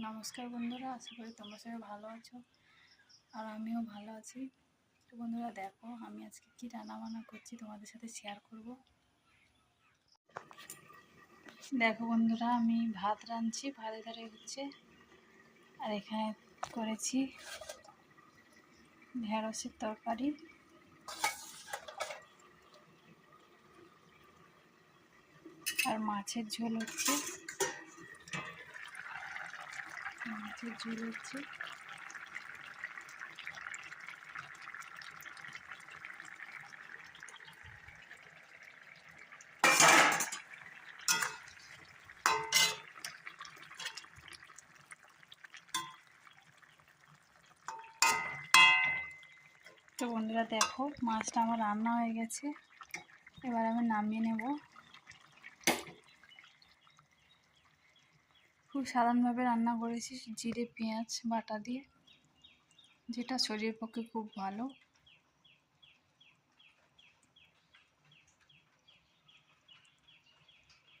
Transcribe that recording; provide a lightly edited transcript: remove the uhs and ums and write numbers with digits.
নমস্কার বন্ধুরা, আশা করি তোমরা সবাই ভালো আছো আর আমিও ভালো আছি। তো বন্ধুরা দেখো, আমি আজকে কি রান্নাবান্না করছি তোমাদের সাথে শেয়ার করব। দেখো বন্ধুরা, আমি ভাত রাঁধছি, ভাতের ধারে হচ্ছে, আর এখানে করেছি ঢেঁড়সের তরকারি আর মাছের ঝোল হচ্ছে। তো বন্ধুরা দেখো, মাছটা আমার রান্না হয়ে গেছে, এবার আমি নামিয়ে নেব। খুব সাধারণভাবে রান্না করেছি, জিরে পেঁয়াজ বাটা দিয়ে, যেটা শরীরের পক্ষে খুব ভালো।